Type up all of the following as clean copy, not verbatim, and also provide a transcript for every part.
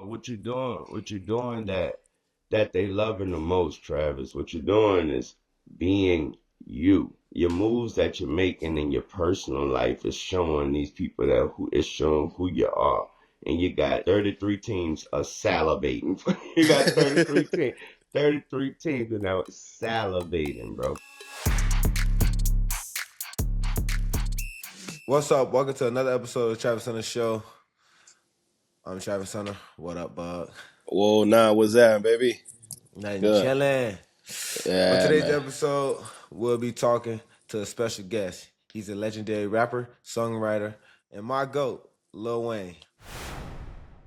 what you doing that they loving the most, Travis. What you're doing is being you. Your moves that you're making in your personal life is showing these people that who is showing who you are. And you got 33 teams salivating. You got 33 teams and now salivating, bro. What's up? Welcome to another episode of Travis Hunter Show. I'm Travis Hunter. What up, Bug? Whoa, nah, what's that, baby? Nothing Good. Chilling. Yeah, On today's man. episode, we'll be talking to a special guest. He's a legendary rapper, songwriter, and my GOAT, Lil Wayne.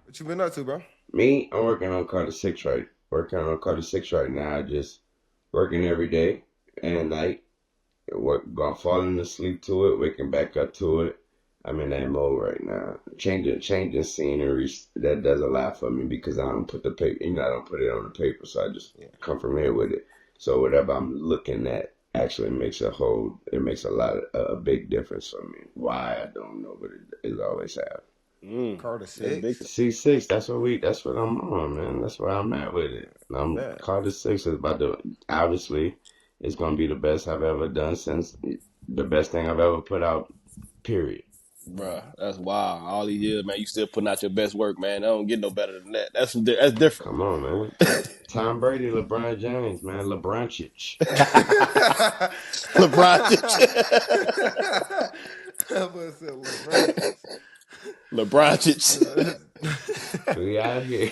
What you been up to, bro? Me, I'm working on Carter 6 right now. Just working every day and night. Going falling asleep to it, waking back up to it. I'm in that mode right now. Changing scenery, that does a lot for me because I don't put the paper, I don't put it on the paper, so I just come familiar with it. So whatever I'm looking at actually makes a big difference for me. Why, I don't know, but it always have. Carter 6? C6, that's what I'm on, man. That's where I'm at with it. Carter 6 is about to, obviously, it's going to be the best I've ever done since the best thing I've ever put out, period. Bruh, that's wild. All these years, man, you still putting out your best work, man. I don't get no better than that. That's different. Come on, man. Tom Brady, LeBron James, man. LeBroncic. LeBroncic. We out here.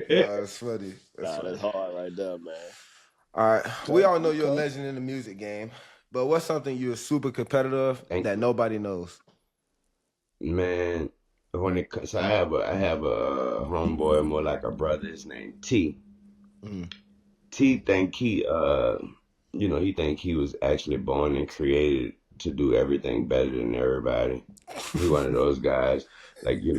That's funny. That's hard right there, man. All right. We all know you're a legend in the music game, but what's something you're super competitive that nobody knows? Man, so I have a homeboy, more like a brother. His name T. T think he think he was actually born and created to do everything better than everybody. He one of those guys, like he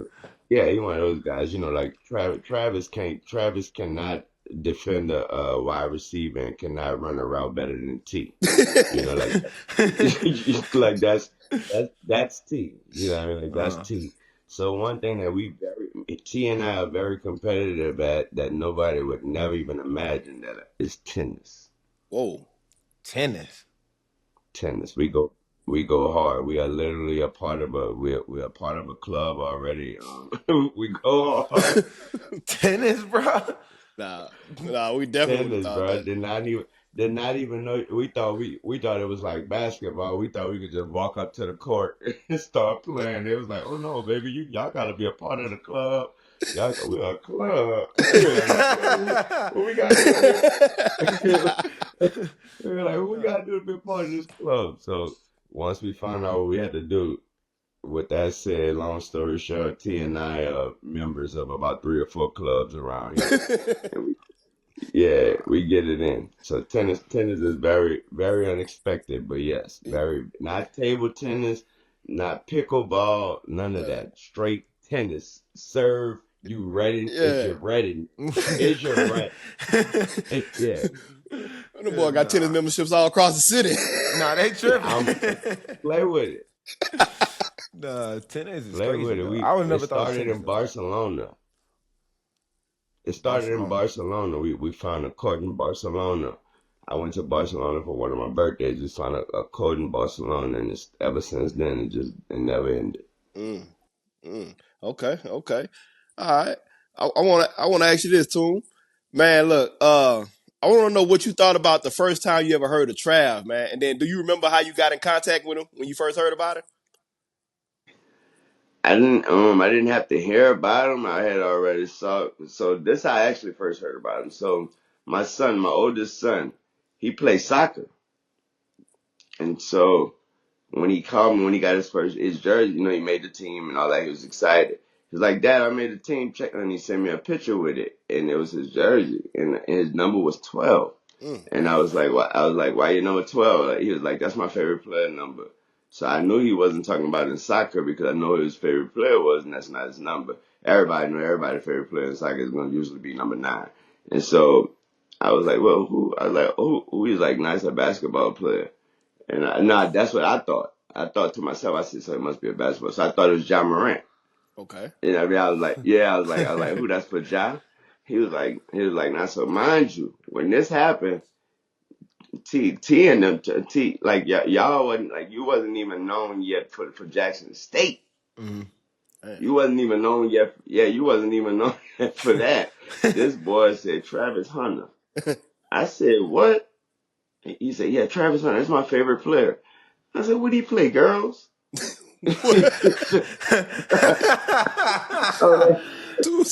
one of those guys. Like Travis cannot defend a wide receiver and cannot run a route better than T. Like that's T. You know what I mean? Like that's T. So one thing that T and I are very competitive at that nobody would never even imagine that is tennis. Whoa. Tennis. We go hard. We are literally a part of we're a part of a club already. We go hard. Tennis, bro. Nah, we definitely tennis, bro. Did not even know. We thought it was like basketball. We thought we could just walk up to the court and start playing. It was like, oh no, baby, y'all gotta be a part of the club. We're a club. What we gotta do? We're like, what we gotta do to be a part of this club? So once we found out what we had to do, with that said, long story short, T and I are members of about 3 or 4 clubs around here. We get it in. So tennis is very, very unexpected, but yes, very not table tennis, not pickleball, none of that. Straight tennis. Serve, you ready? Is you ready? Is you ready? The boy got tennis memberships all across the city. Nah, they tripping. Play with it. Nah, tennis is play crazy. With it. I would never it thought started in Barcelona. It started in Barcelona. We found a court in Barcelona. I went to Barcelona for one of my birthdays. Just found a court in Barcelona, and ever since then it never ended. Okay. All right. I want to ask you this, Toon. Man, look, I want to know what you thought about the first time you ever heard of Trav, man. And then do you remember how you got in contact with him when you first heard about it? I didn't have to hear about him. I had already saw. So this I actually first heard about him. So my oldest son, he plays soccer, and so when he called me when he got his jersey, he made the team and all that. He was excited. He was like, "Dad, I made the team." Check, and he sent me a picture with it, and it was his jersey, and his number was 12. And I was like, why you number 12? He was like, that's my favorite player number. So I knew he wasn't talking about in soccer because I know who his favorite player was, and that's not his number. Everybody's favorite player in soccer is going to usually be number 9. And so I was like, well, who? I was like, who? He's like, nice, a basketball player. And that's what I thought. I thought to myself, I said, so it must be a basketball. So I thought it was John Morant. Okay. And I mean, I was like, yeah, I was like, who that's for Ja? He was like, now, so mind you, when this happened, T and them, T, like y'all wasn't like you wasn't even known yet for Jackson State. Mm-hmm. You wasn't even known yet. Yeah, you wasn't even known yet for that. This boy said Travis Hunter. I said what? He said, yeah, Travis Hunter. That's my favorite player. I said, what do he play, girls? I was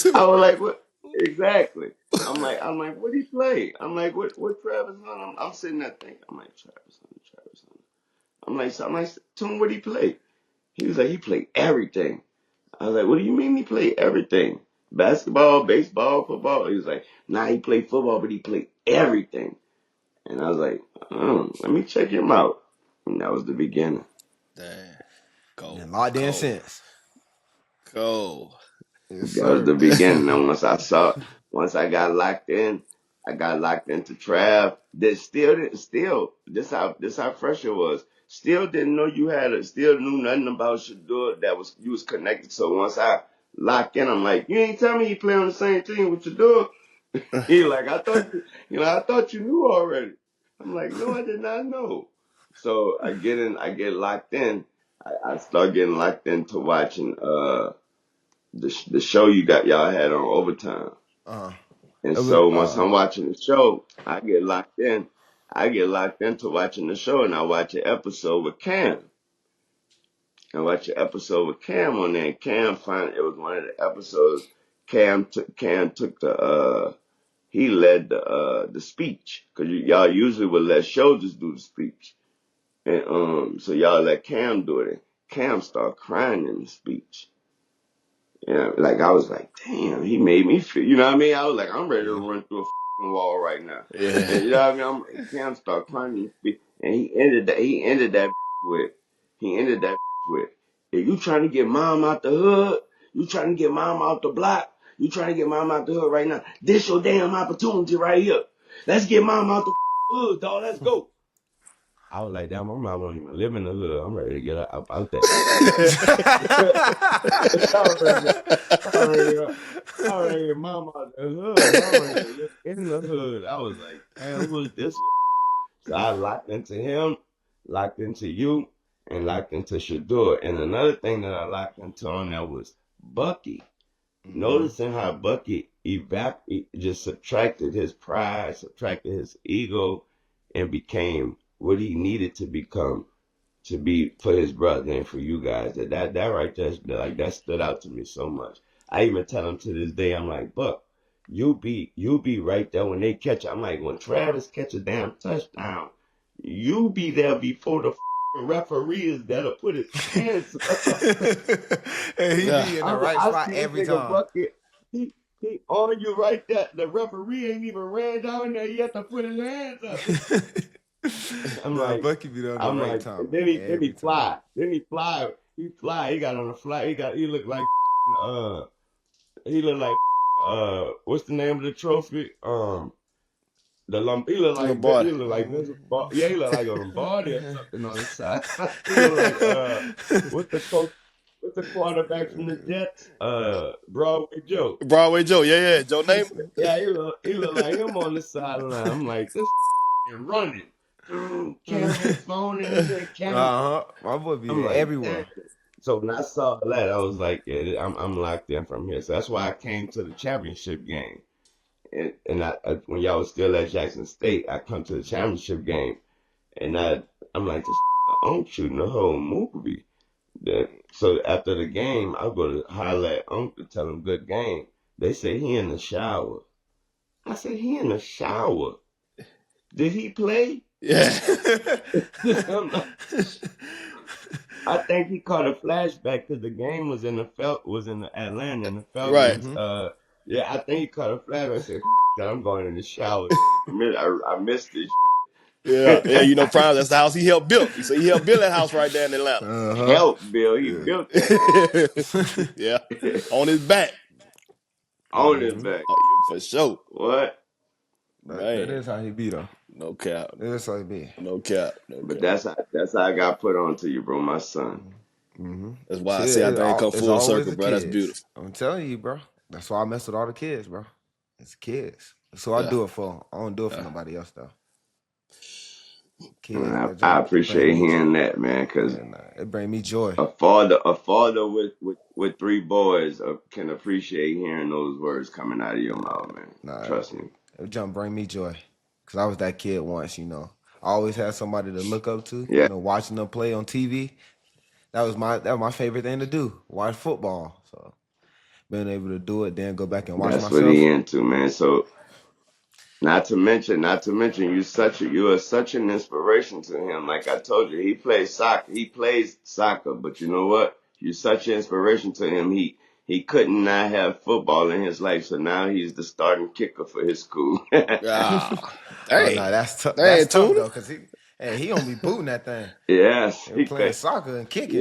like, I was like, what? Exactly. I'm like, what do he play? I'm like, what Travis Hunter? I'm sitting there thinking, I'm like, Travis Hunter, Travis Hunter. I'm like, tell him what he played. He was like, he played everything. I was like, what do you mean he played everything? Basketball, baseball, football? He was like, nah, he played football, but he played everything. And I was like, let me check him out. And that was the beginning. Damn. Go. And locked in since. Go. Yes, That was the sir. beginning. And once I got locked in, I got locked into Trav. That this how fresh it was. Still didn't know still knew nothing about Shador you was connected. So once I locked in, I'm like, you ain't tell me you play on the same team with Shador. He like, I thought you knew already. I'm like, no, I did not know. So I get locked in. I start getting locked into watching, the show y'all had on Overtime. Uh-huh. And It was, so once I'm watching the show, I get locked in. I get locked into watching the show, and I watch an episode with Cam. I watch an episode with Cam on there. And it was one of the episodes. Cam took he led the speech, because y'all usually would let shoulders do the speech, and so y'all let Cam do it. And Cam started crying in the speech. Yeah, like I was like, damn, he made me feel. You know what I mean? I was like, I'm ready to run through a fucking wall right now. Yeah. And you know what I mean? Cam started crying, and with, he ended that with, if you trying to get mom out the hood, you trying to get mom out the block, you trying to get mom out the hood right now. This your damn opportunity right here. Let's get mom out the hood, dog. Let's go. I was like, damn, I'm not gonna even live in the hood. I'm ready to get out that. I already mama out the hood. I already live in the hood. I was like, damn, who is this? So I locked into him, locked into you, and locked into Shador. And another thing that I locked into on that was Bucky. Noticing how Bucky just subtracted his pride, subtracted his ego, and became what he needed to become to be for his brother and for you guys. That right there, like that stood out to me so much. I even tell him to this day, I'm like, Buck, you'll be right there when they catch. I'm like, when Travis catch a damn touchdown, you be there before the referee is there to put his hands up. And he Yeah. be in the right I spot see every this nigga time. Bucket. He on you right there. The referee ain't even ran down there yet to put his hands up. I'm Nah, like, Bucky be on the right time. then he Every time. fly. Then he fly. He fly. He got on the fly. He looked like he looked like what's the name of the trophy? He looked like Lombardi. Vince. Yeah, he looked like a Lombardi or something on the side. He looked like what's the coach? What's the quarterback from the Jets? Broadway Joe. Broadway Joe. Yeah. Joe Namath. Yeah, he look like him on the sideline. I'm like, this running. Carrying his phone in his hand, carrying. My boy be I'm there like, everywhere. damn. So when I saw that, I was like, yeah, I'm locked in from here. So that's why I came to the championship game. And when y'all was still at Jackson State, I come to the championship game, and I'm like, I'm shooting the whole movie. So after the game, I go to holler at Uncle, tell him good game. They say he in the shower. I said, he in the shower. Did he play? Yeah. I think he caught a flashback because the game was in Atlanta, and the Right. Falcons. Yeah, I think he caught a flashback. I said, I'm going in the shower. I missed it. Yeah. You know, Prime. That's the house he helped build. So he helped build that house right there in Atlanta. Help, Bill. He built that. Yeah. On his back. On his back. Oh, yeah, for sure. What? That Man. is how he be though. No cap. That is how he be. No cap. But that's how I got put on to you, bro, my son. Mm-hmm. That's why I See, say I think come it's full always circle, the bro. That's kids. beautiful. I'm telling you, bro. That's why I mess with all the kids, bro. It's kids. So I Yeah. do it for. I don't do it for Yeah. nobody else though. Kids, And that I jump, it bring appreciate me joy. hearing that, man, because And it bring me joy. a father with three boys can appreciate hearing those words coming out of your mouth, man. Nah, Trust me. it jump bring me joy. Cause I was that kid once, you know. I always had somebody to look up to. Yeah, You know, watching them play on TV. That was my favorite thing to do. Watch football. So being able to do it, then go back and watch that's what he myself. into, man. So not to mention, you are such an inspiration to him. Like I told you, he plays soccer, but you know what? You're such an inspiration to him. He couldn't not have football in his life, so now he's the starting kicker for his school. Ah, Oh dang. no, that's tough. That's Dang, tough Tuna. though, cause he don't be booting that thing. Yes, They were he playing could. soccer and kicking.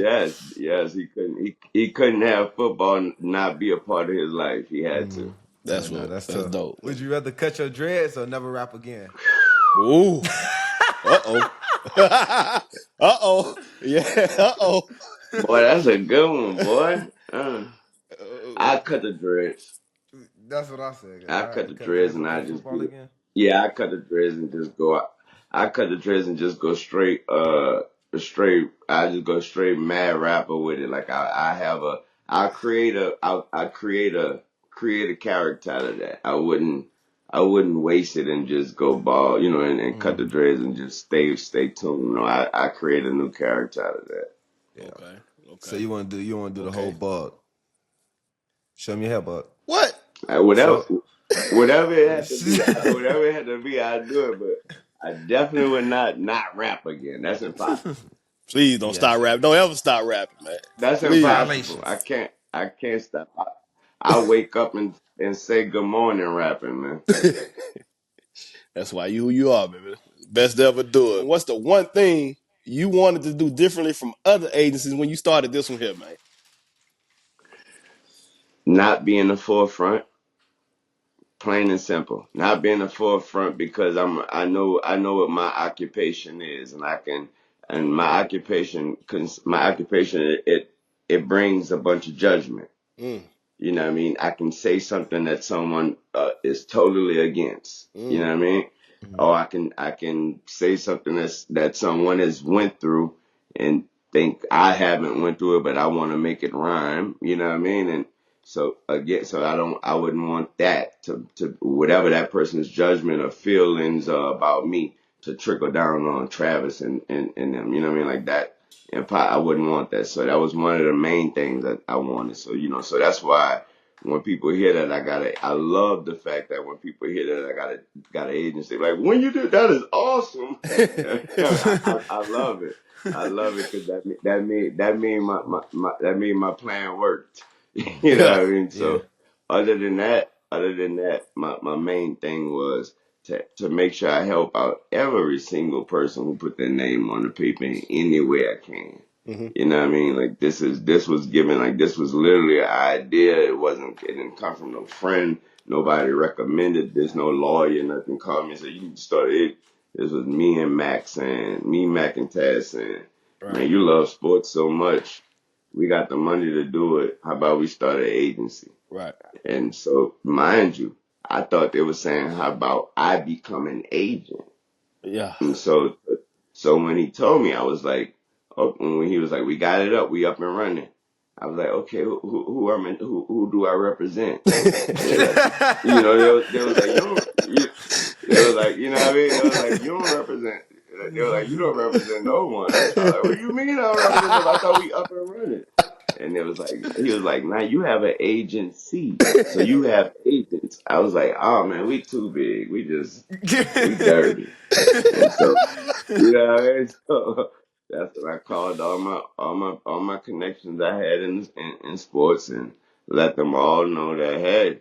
Yes, he couldn't. He couldn't have football not be a part of his life. He had Mm-hmm. to. Oh That's no, what. that's That's tough. dope, Would man. you rather cut your dreads or never rap again? Ooh. Uh-oh. Uh-oh. Yeah. Uh-oh. Boy, that's a good one, boy. I cut the dreads. That's what I said. I I had cut to the cut dreads dreads or and I play just football be. again. Yeah, I cut the dreads and just go. I cut the dreads and just go straight. Straight. I just go straight mad rapper with it. Like I have a. I create a. I create a character out of that. I wouldn't waste it and just go ball, and cut the Mm, dreads and just stay tuned. I create a new character out of that. yeah. Okay. So Okay. you want to do the whole Okay. bug? Show me your hair, bug. What? Whatever, Show. whatever it had to be, whatever it had to be, I'd do it. But I definitely would not rap again. That's impossible. Please don't stop Yes. rapping. Don't ever stop rapping, man. That's Please. impossible. I Violations. can't. I can't stop. I wake up and say good morning rapping, man. That's why you who you are, baby. Best to ever do it. What's the one thing you wanted to do differently from other agencies when you started this one here, man? Not be in the forefront, plain and simple. Not be in the forefront because I know what my occupation is, and my occupation it brings a bunch of judgment. Mm, You know what I mean? I can say something that someone is totally against. You know mm, what I mean? Or I can say something that someone has went through and think I haven't went through it, but I want to make it rhyme. You know what I mean? And so again, so I wouldn't want that to whatever that person's judgment or feelings about me to trickle down on Travis and them. You know what I mean? Like that. And I wouldn't want that. So that was one of the main things that I wanted. So, so that's why when people hear that I love the fact that when people hear that got an agency, like when you do that is awesome. I love it. I love it because that mean my plan worked. You know what yeah. I mean? Yeah. So other than that, my main thing was to make sure I help out every single person who put their name on the paper in any way I can. Hmm. You know what I mean? Like this was given, like this was literally an idea. It didn't come from no friend. Nobody recommended this, no lawyer, nothing called me and said you need to start it. This was me and Max and Mac and Taz saying, Right. man, you love sports so much. We got the money to do it. How about we start an agency? Right. And so, mind you, I thought they were saying, how about I become an agent? Yeah. And so when he told me, I was like, oh, when he was like, we got it up, we up and running. I was like, okay, who do I represent? And they like, they was like, they was like, you know what I mean? They was like, you don't represent. They were like, you don't represent no one. I was like, what do you mean I don't represent them? I thought we up and running. And he was like, now you have an agency, so you have agents. I was like, oh man, we too big. We dirty. And so, what I mean? So that's what I called all my connections I had in sports and let them all know that hey,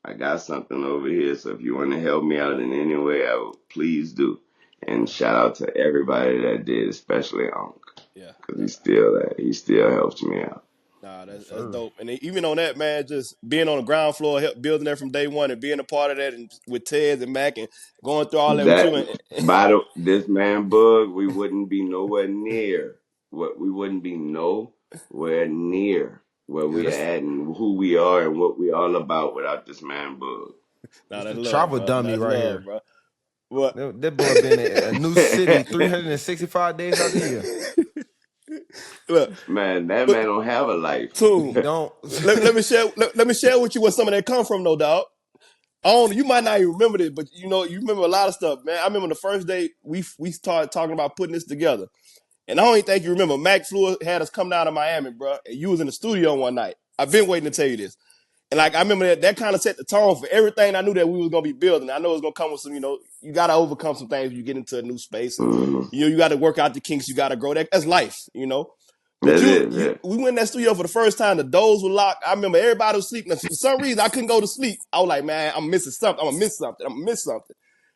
I got something over here. So if you want to help me out in any way, I will please do. And Yeah. shout out to everybody that did, especially Unc, Yeah. because he still helps me out. Nah, Yes, that's sir. dope. And then even on that, man, just being on the ground floor, help building that from day one, and being a part of that, and with Ted and Mac, and going through all that with That you. And, this man Bug, we wouldn't be nowhere near what we wouldn't be no nowhere near where we this, at and who we are and what we all about without this man Boog. Nah, this that's the love, travel bro. dummy That's right love, here. bro. What? That boy been in a new city 365 days out the year. Look, Man, that but man don't have a life. He Toon, don't. let me share. Let me share with you where some of that come from, though, dog. I don't. You might not even remember this, but you remember a lot of stuff, man. I remember the first day we started talking about putting this together, and I don't even think you remember. Mac Fluid had us come down to Miami, bro, and you was in the studio one night. I've been waiting to tell you this. And like I remember that kind of set the tone for everything I knew that we was gonna be building. I know it's gonna come with some, you gotta overcome some things when you get into a new space, and Mhm. you gotta work out the kinks. You gotta grow. That's life. But That is, yeah. we went in that studio for the first time. The doors were locked. I remember everybody was sleeping. For some reason, I couldn't go to sleep. I was like, man, I'm missing something. I'm gonna miss something. I'm gonna miss something.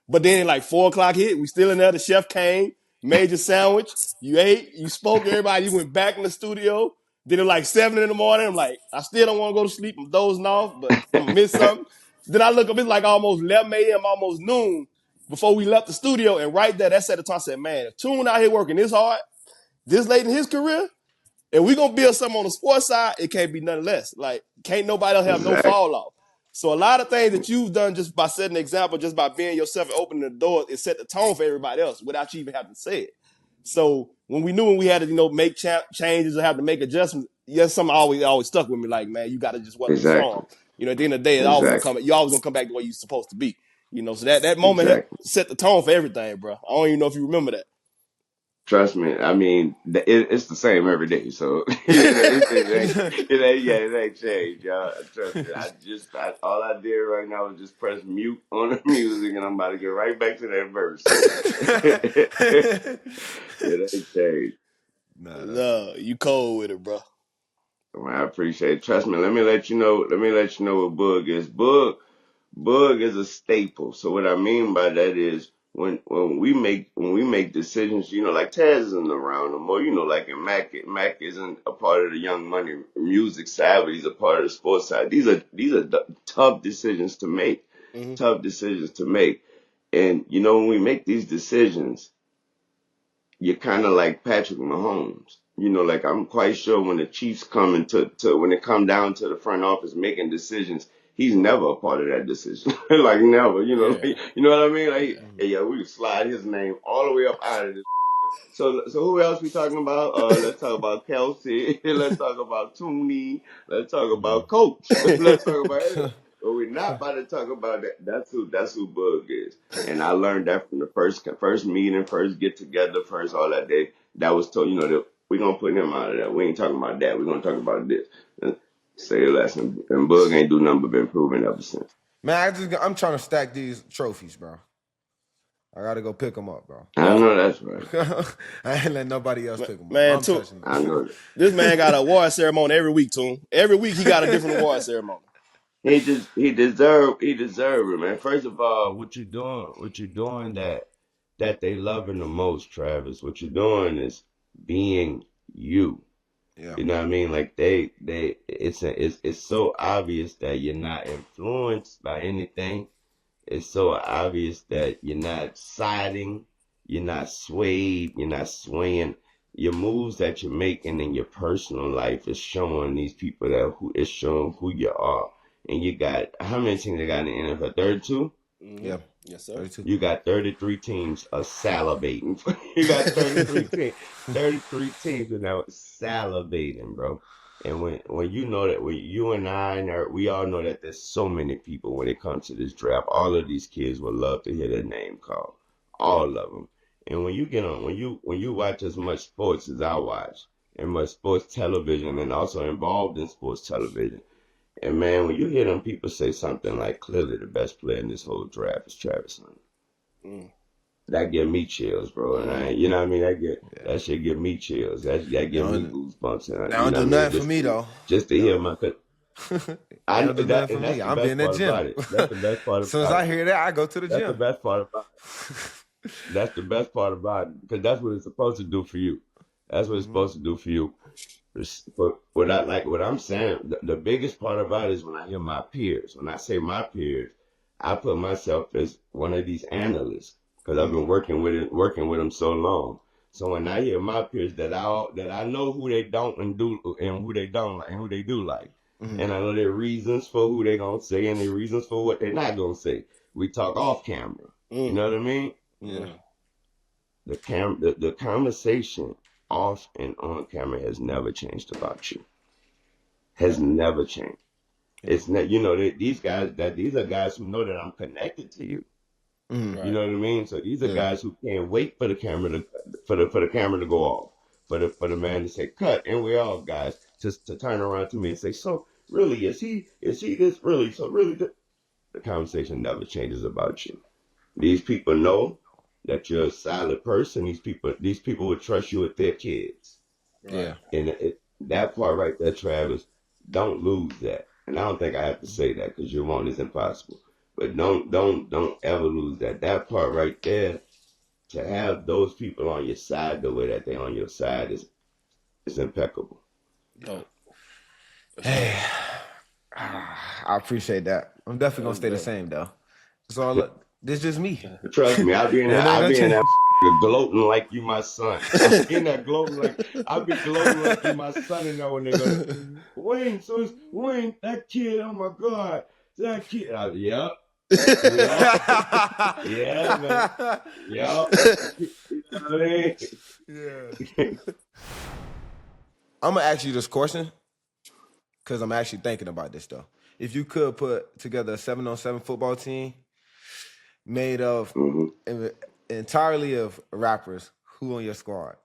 But then like 4 o'clock hit, we still in there. The chef came, made your sandwich. You ate, you spoke to everybody. You went back in the studio. Then at like 7 in the morning, I'm like, I still don't want to go to sleep. I'm dozing off, but I'm gonna miss something. Then I look up, it's like almost 11 a.m., almost noon before we left the studio. And right there, that set the tone. I said, man, if Tune out here working this hard, this late in his career, and we gonna build something on the sports side, it can't be nothing less. Like, can't nobody else have no Exactly. fall off. So a lot of things that you've done just by setting an example, just by being yourself and opening the door, it set the tone for everybody else without you even having to say it. So when we had to, make changes or have to make adjustments, yes, something always stuck with me. Like, man, you got to just weather the storm. Exactly. At the end of the day, you always gonna come back to where you're supposed to be. So that moment Exactly. set the tone for everything, bro. I don't even know if you remember that. Trust me. I mean, it's the same every day. So it ain't changed, y'all. Trust me. All I did right now was just press mute on the music, and I'm about to get right back to that verse. So it ain't changed. No, you cold with it, bro. Well, I appreciate it. Trust me. Let me let you know. Let me let you know what Boog is. Boog is a staple. So what I mean by that is when we make decisions, like Taz isn't around no more. Like in Mac isn't a part of the Young Money music side, but he's a part of the sports side. These are tough decisions to make. Mm-hmm. Tough decisions to make. And when we make these decisions, you're kind of like Patrick Mahomes. Like I'm quite sure when the Chiefs come when it come down to the front office making decisions, he's never a part of that decision. Like never, you know what I mean? Like, hey, yeah, we can slide his name all the way up out of this. So who else we talking about? Let's talk about Kelsey. Let's talk about Tooney. Let's talk about Coach. Let's talk about everybody. But we're not about to talk about that. That's who Bug is. And I learned that from the first meeting, first get together, first all that day. That was told, that we're gonna put him out of that. We ain't talking about that. We're gonna talk about this. And say less. And Bug ain't do nothing but been proven ever since. Man, I'm trying to stack these trophies, bro. I gotta go pick them up, bro. I know that's right. I ain't let nobody else pick them up. Man, I'm touching them. I know that. This man got an award ceremony every week, Toon. Every week he got a different award ceremony. He deserved it, man. First of all, what you're doing that they loving the most, Travis. What you're doing is being you. Yeah. You know what I mean? Like it's so obvious that you're not influenced by anything. It's so obvious that you're not siding, you're not swayed, you're not swaying. Your moves that you're making in your personal life is showing these people it's showing who you are. And you got how many teams they got in the NFL? 32? Mm-hmm. Yeah. Yes, sir. 32. You got 33 teams salivating. You got 33 teams. 33 teams are now salivating, bro. And when you know that, when you and we all know that there's so many people when it comes to this draft. All of these kids would love to hear their name called. All of them. And when you get on, when you watch as much sports as I watch, and much sports television, and also involved in sports television, and man, when you hear them people say something like, clearly the best player in this whole draft is Travis Hunter. That give me chills, bro. And you know what I mean? That shit give me chills. That give me goosebumps. And That don't do nothing for me though. Just to hear my I don't do nothing for me. I'm in the gym. That's the best part about it. As soon as I hear that, I go to the gym. That's the best part about it. That's the best part about it. Because that's what it's supposed to do for you. That's what it's supposed to do for you. But what I'm saying, the biggest part about it is when I hear my peers. When I say my peers, I put myself as one of these analysts because I've been working with them so long. So when I hear my peers that I know who they don't and do and who they don't like and who they do like, and I know their reasons for who they gonna say and their reasons for what they're not gonna say. We talk off camera. You know what I mean? Yeah. The conversation off and on camera has never changed about you. Has never changed. It's not, these are guys who know that I'm connected to you. Mm-hmm. You know what I mean? So these are guys who can't wait for the camera to camera to go off, for the man to say cut, and we're all guys just to turn around to me and say, so really is he this really? So really the conversation never changes about you. These people know that you're a solid person. These people would trust you with their kids. Yeah. And that part right there, Travis, don't lose that. And I don't think I have to say that because your one is impossible. But don't ever lose that. That part right there, to have those people on your side the way that they're on your side is impeccable. Dope. Hey, I appreciate that. I'm definitely gonna stay the same though. So look, this is just me. Trust me, I'll be in that gloating like you my son. I'll be in that gloating like you my son, and know when they go, Wayne, so it's Wayne, that kid, oh my God, that kid. Yep. Yeah, man. Yep. You know what I mean? Yeah. I'm gonna ask you this question because I'm actually thinking about this though. If you could put together a 7-on-7 football team made of entirely of rappers, who on your squad?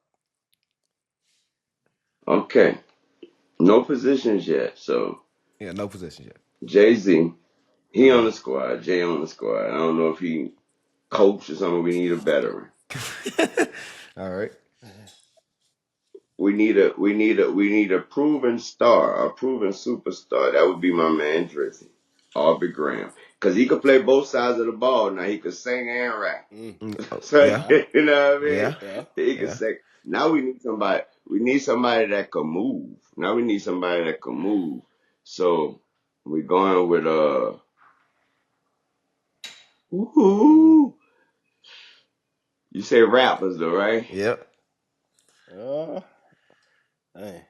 Okay. No positions yet. So Yeah, no position yet. Jay-Z, he on the squad. Jay on the squad. I don't know if he coach or something. We need a veteran. All right. We need a proven star, a proven superstar. That would be my man Drizzy, Aubrey Graham, because he could play both sides of the ball. Now he could sing and rap. So Yeah. you know what I mean? Yeah. He could sing. Now we need somebody. We need somebody that can move. Now we need somebody that can move. So we're going with Ooh. You say rappers though, right? Yep. Dang.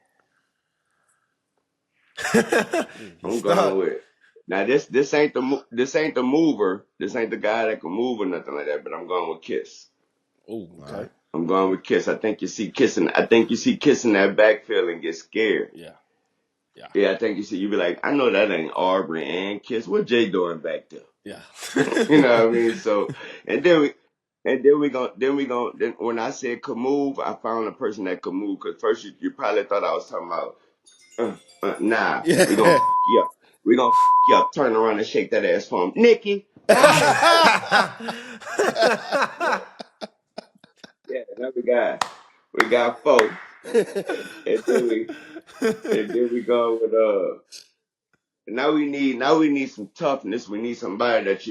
I'm going with. Now this ain't the mover. This ain't the guy that can move or nothing like that. But I'm going with Kiss. Oh, okay. Right. I'm going with Kiss. I think you see Kiss in that backfield and get scared. Yeah. Yeah, I think you be like, I know that ain't Aubrey and Kiss. What Jay doing back there? Yeah. You know what I mean? So then when I said could move, I found a person that could move. Cause first you probably thought I was talking about nah, Yeah. we gonna you up. We gonna you up. Turn around and shake that ass for him. Nikki, got him. Yeah, another guy. We got four. And then we go with now we need some toughness. We need somebody that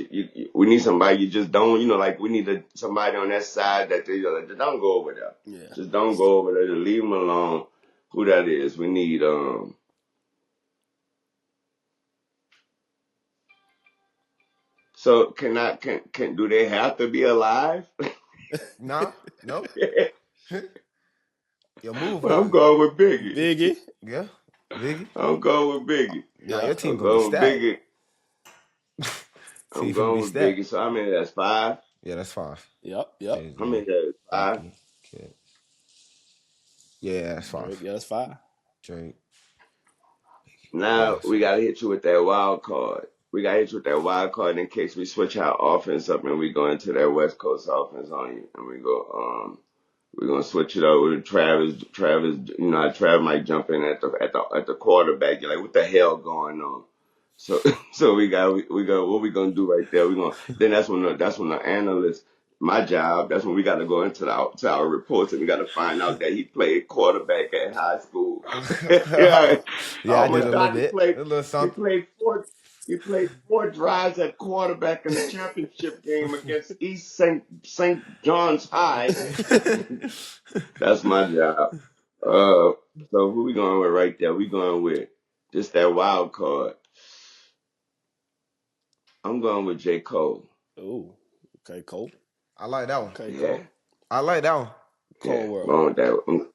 we need somebody you just don't, like we need somebody on that side that they just don't go over there. Yeah. Just don't go over there. Just leave them alone. Who that is? We need So can do they have to be alive? Nah. No. Your move, Well, huh? I'm going with Biggie. Biggie. Yeah. Biggie. I'm going with Biggie. Nah, your team I'm gonna be going with stacked. Biggie. I'm Team gonna be going with stacked. Biggie. So I mean that's five. Yeah, that's 5. Yep. Jay-Z, I mean that's five. Biggie, Kid. Yeah, that's 5. Drake, yeah, that's 5. Drake. Now we gotta hit you with that wild card. We gotta hit you with that wild card in case we switch our offense up and we go into that West Coast offense on you, and we go we're gonna switch it over to Travis. Trav might jump in at the quarterback. You're like, what the hell going on? So we got what we gonna do right there? That's when the analyst. My job. That's when we got to go into our reports and we got to find out that he played quarterback at high school. Yeah, Yeah, oh I my did a little God, bit. A little he something. played four drives at quarterback in the championship game against East St. John's High. That's my job. So who we going with right there? We going with just that wild card. I'm going with J. Cole. Oh, okay, Cole. I like that one. Okay, Yeah. Cole. I like that one. Cold World. Going with that.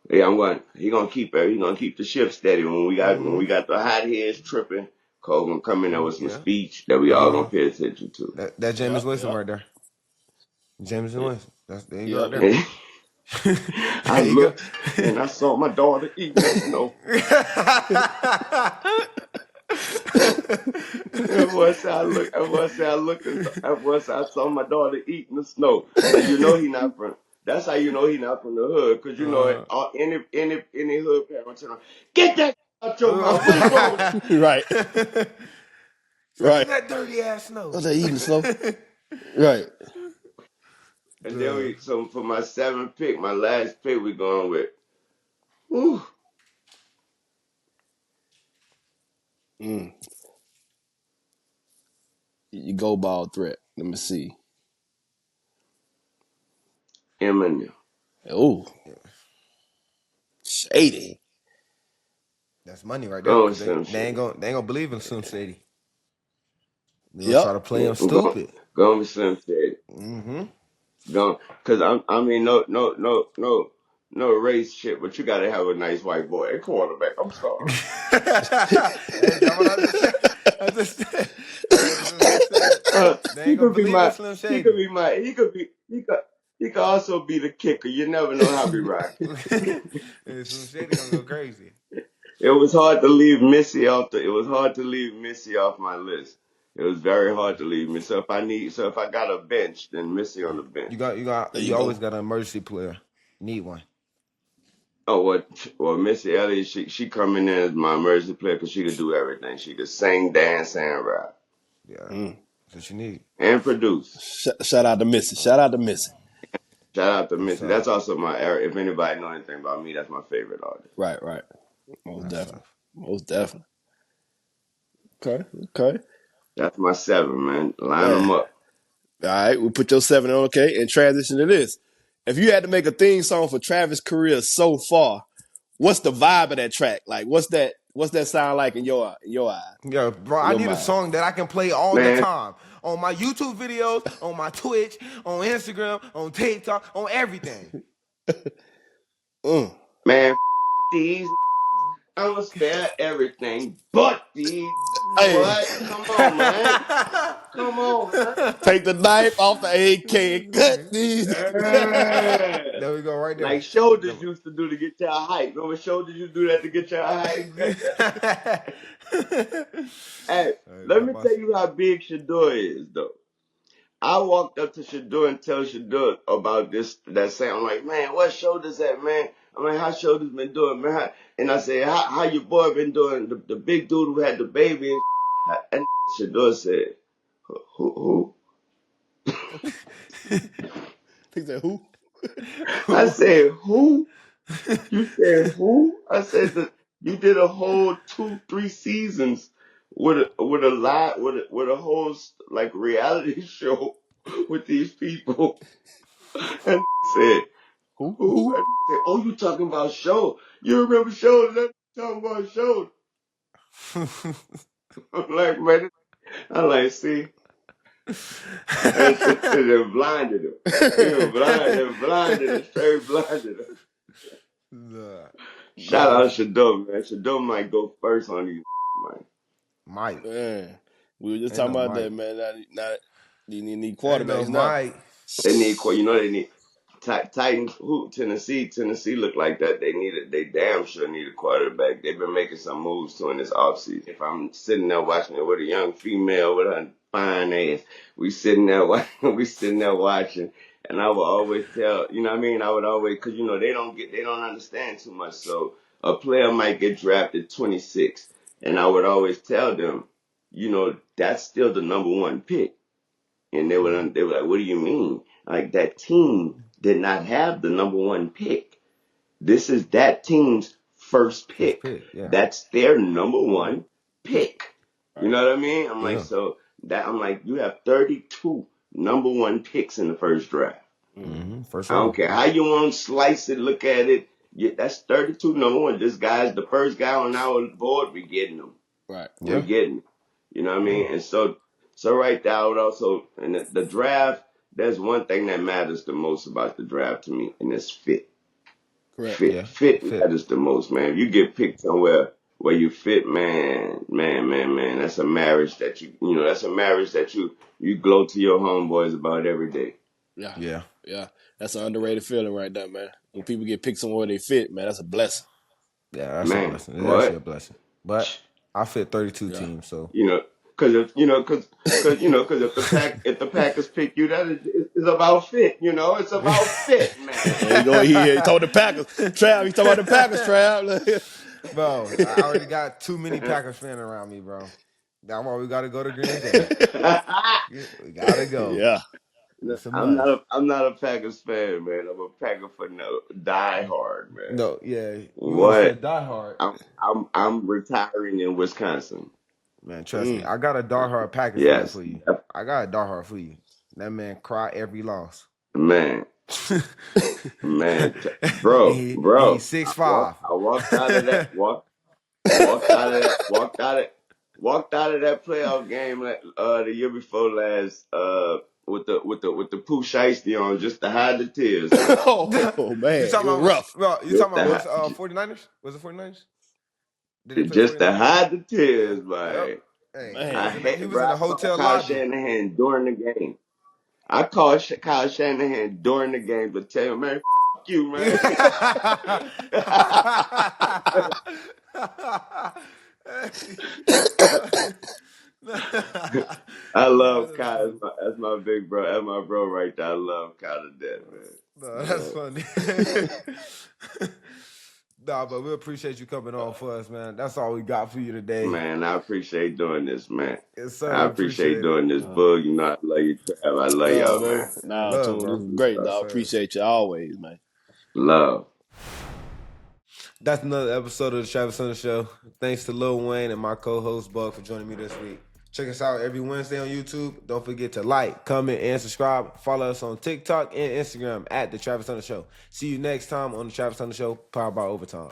Yeah, I'm going. He gonna keep the ship steady when we got the hot heads tripping. Cole gonna come in there with some Yeah. speech that we all gonna pay attention to. That James Yep, Winston yep, right there. James Winston. There you go right yep. there. I There you go. looked and I saw my daughter eating the snow. That boy said I looked. That boy said I looked. That boy said I saw my daughter eating the snow. Now you know he not from. That's how you know he not from the hood, cause you know it. Any hood parent tell him, get that out your mouth. What you doing with that? Right, right. That dirty ass snow. Oh, they eating slow. Right. And then so for my seventh pick, my last pick, we going with. Whew, Mm. You go ball threat. Let me see. Eminem. Oh, shady. That's money right there, Go because with Slim they ain't Shady. gonna believe in Slim Shady. They gonna try Yep. to play Yeah, him I'm going. stupid. Going with Slim Shady. Mm-hmm. Going, cause I mean, no race shit, but you gotta have a nice white boy at quarterback. I'm sorry. That's what I just said. I just said. That's what I just said. They He ain't gonna could be believe in my. Slim He could Shady. be my. He could also be the kicker. You never know how we rocking. And Slim Shady gonna go crazy. It was hard to leave Missy off the. It was hard to leave Missy off my list. It was very hard to leave me. So if I got a bench, then Missy on the bench. There you You always go. got an emergency player. Need one. Oh, what? Well, Missy Elliott, she come in there as my emergency player because she could do everything. She could sing, dance, and rap, Yeah, Mm. that's what you need. and produce. Shout out to Missy. Shout out to Missy. Shout out to That's Missy. up. That's also my era. If anybody know anything about me, that's my favorite artist. Right, right. Most That's definitely. up. Most definitely. Okay, okay. That's my seven, man. Line Man. them up. All right, we put your 7 on, okay, and transition to this. If you had to make a theme song for Travis' career so far, what's the vibe of that track? Like, what's that sound like in your eyes, Yeah, bro, in I your need a mind? song that I can play all the Man, time. On my YouTube videos, on my Twitch, on Instagram, on TikTok, on everything. Mm. man, these. I'ma spare everything but these. Hey, What? Come on, man. Come on, man. take the knife off the AK and cut these. Yeah. There we go, right there. Like shoulders used to do to get y'all hype. Remember shoulders used to do that to get y'all hype? Hey, let me tell you how big Shador is, though. I walked up to Shador and tell Shador about that sound. I'm like, man, what shoulders at, man? I'm like, how shoulders been doing, man? And I said, how your boy been doing? The big dude who had the baby and Shador said, who? He said, who? I said, who? You said who? I said that you did a whole 2, 3 seasons with a whole like reality show with these people, and said who? Who? And said, oh, you talking about show? You remember show? Let talking about show. I'm like, man, I'm like, see, and then blinded him. Blinded him, straight blinded him. Nah. Shout Man, out Shador, man. Shador might go first on these, man. Mike. man. We were just Ain't talking no about that, Mike. man. Now you need Ain't no quarterbacks now. Mike. They need, they need Titans. Who Tennessee look like that. They damn sure need a quarterback. They've been making some moves to in this offseason. If I'm sitting there watching it with a young female with her fine ass, we sitting there watching, and I would always tell, you know what I mean? I would always, cause they don't understand too much. So a player might get drafted 26, and I would always tell them, that's still the number one pick. And they were like, what do you mean? Like that team did not have the number one pick. This is that team's first First pick. pick, yeah. That's their number one pick. You Right. know what I mean? Yeah. I'm like, you have 32 number one picks in the first draft. Mm. First I don't round. care how you want to slice it, look at it. Yeah, that's 32 number one. This guy's the first guy on our board. We getting him. Right. We Yeah. getting him. You know what I Yeah. mean? And so right there, I would also in the draft. there's one thing that matters the most about the draft to me, and it's fit. Correct. Yeah, Fit fit. matters the most, man. If you get picked somewhere where you fit, man, that's a marriage that that's a marriage that you glow to your homeboys about every day. Yeah. That's an underrated feeling right there, man. When people get picked somewhere they fit, man, that's a blessing. Yeah, that's a Man, blessing. It's actually a what? blessing. But I fit 32 Yeah. teams, so You know, because if the Packers pick you, that is about fit. It's about fit, man. There you go. He told the Packers. Trav, he talking about the Packers, Trav. bro, I already got too many Packers fans around me, bro. That's why we got to go to Green Bay. We got to go. Yeah. It's a I'm must. not a Packers fan, man. I'm a Packer for no die hard, man. No, yeah, you would have What? said die hard. I'm retiring in Wisconsin. Man, trust me. I got a diehard Packers fan Yes, for you. I got a diehard for you. That man cry every loss. man, man, and bro, he, and bro. he's 6'5". I walked out of that. Walked out of that. Walked out of that playoff game the year before last with the Pooh Shiesty on just to hide the tears, man. Oh You man, it talking was about rough. bro, you Just talking to about hide, 49ers? Was it 49ers? Did they play just to 49ers? hide the tears, Yep. man. Hey, he Man. he was Bro, in I the called hotel Kyle lobby. Shanahan during the game. I called Kyle Shanahan during the game to tell him, man, you, man. I love That's Kyle funny. as my big bro. That's my bro right there. I love Kyle to death, No, man. that's funny. Nah, but we appreciate you coming on for us, man. That's all we got for you today. Man, I appreciate doing this, man. Yes, sir. I We appreciate appreciate it. doing this, Boog. I love you, Trav. I love No, y'all, man. man. Nah, Love, Tune, this bro. is great, Yes, dog. sir. Appreciate you always, man. Love. That's another episode of the Travis Hunter Show. Thanks to Lil Wayne and my co-host Bug for joining me this week. Check us out every Wednesday on YouTube. Don't forget to like, comment, and subscribe. Follow us on TikTok and Instagram at The Travis Hunter Show. See you next time on The Travis Hunter Show, powered by Overtime.